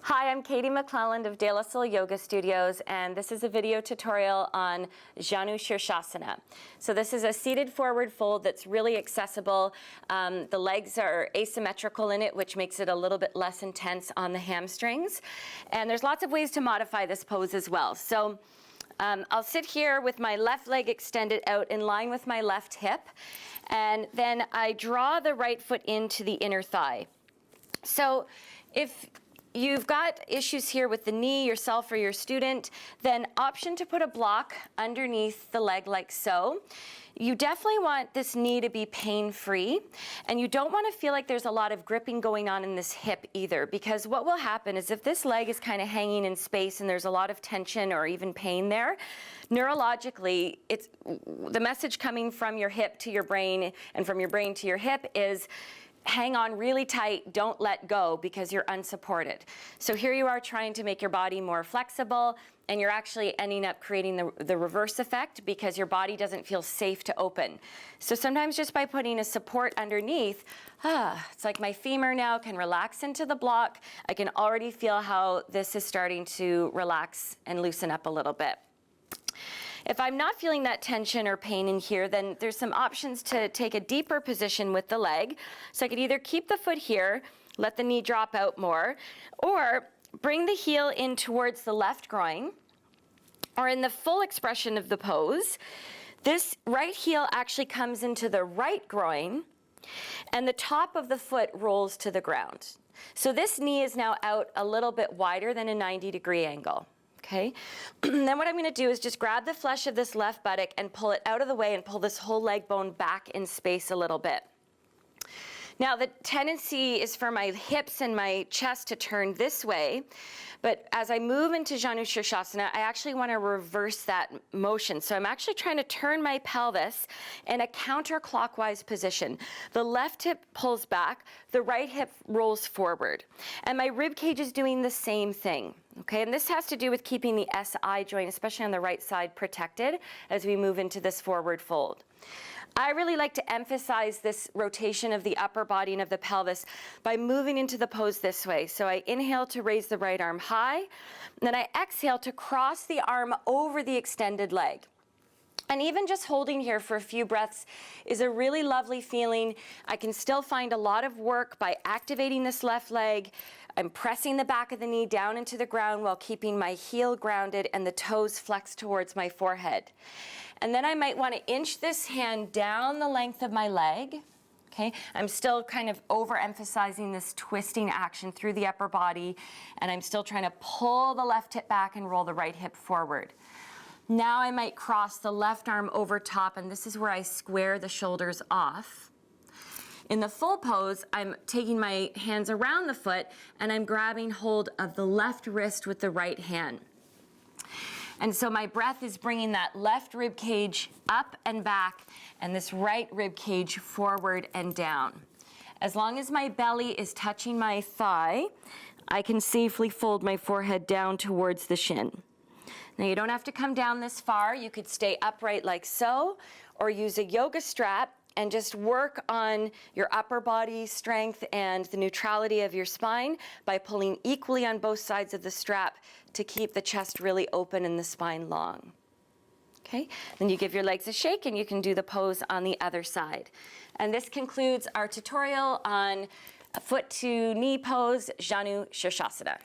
Hi, I'm Katie McClelland of De La Soul Yoga Studios, and this is a video tutorial on Janu Sirsasana. So this is a seated forward fold that's really accessible. The legs are asymmetrical in it, which makes it a little bit less intense on the hamstrings. And there's lots of ways to modify this pose as well. So I'll sit here with my left leg extended out in line with my left hip, and then I draw the right foot into the inner thigh. So if you've got issues here with the knee, yourself or your student, then option to put a block underneath the leg like so. You definitely want this knee to be pain-free, and you don't want to feel like there's a lot of gripping going on in this hip either, because what will happen is if this leg is kind of hanging in space and there's a lot of tension or even pain there, neurologically, it's the message coming from your hip to your brain and from your brain to your hip is, hang on really tight, don't let go, because you're unsupported. So here you are trying to make your body more flexible, and you're actually ending up creating the reverse effect because your body doesn't feel safe to open. So sometimes just by putting a support underneath, it's like my femur now can relax into the block. I can already feel how this is starting to relax and loosen up a little bit. If I'm not feeling that tension or pain in here, then there's some options to take a deeper position with the leg. So I could either keep the foot here, let the knee drop out more, or bring the heel in towards the left groin, or in the full expression of the pose, this right heel actually comes into the right groin, and the top of the foot rolls to the ground. So this knee is now out a little bit wider than a 90-degree angle. Okay, then what I'm going to do is just grab the flesh of this left buttock and pull it out of the way and pull this whole leg bone back in space a little bit. Now the tendency is for my hips and my chest to turn this way, but as I move into Janu Sirsasana, I actually want to reverse that motion. So I'm actually trying to turn my pelvis in a counterclockwise position. The left hip pulls back, the right hip rolls forward, and my rib cage is doing the same thing. Okay, and this has to do with keeping the SI joint, especially on the right side, protected as we move into this forward fold. I really like to emphasize this rotation of the upper body and of the pelvis by moving into the pose this way. So I inhale to raise the right arm high, and then I exhale to cross the arm over the extended leg. And even just holding here for a few breaths is a really lovely feeling. I can still find a lot of work by activating this left leg. I'm pressing the back of the knee down into the ground while keeping my heel grounded and the toes flexed towards my forehead. And then I might want to inch this hand down the length of my leg. Okay, I'm still kind of overemphasizing this twisting action through the upper body, and I'm still trying to pull the left hip back and roll the right hip forward. Now I might cross the left arm over top, and this is where I square the shoulders off. In the full pose, I'm taking my hands around the foot, and I'm grabbing hold of the left wrist with the right hand. And so my breath is bringing that left rib cage up and back, and this right rib cage forward and down. As long as my belly is touching my thigh, I can safely fold my forehead down towards the shin. Now you don't have to come down this far. You could stay upright like so, or use a yoga strap and just work on your upper body strength and the neutrality of your spine by pulling equally on both sides of the strap to keep the chest really open and the spine long. Okay, then you give your legs a shake and you can do the pose on the other side. And this concludes our tutorial on foot to knee pose, Janu Sirsasana.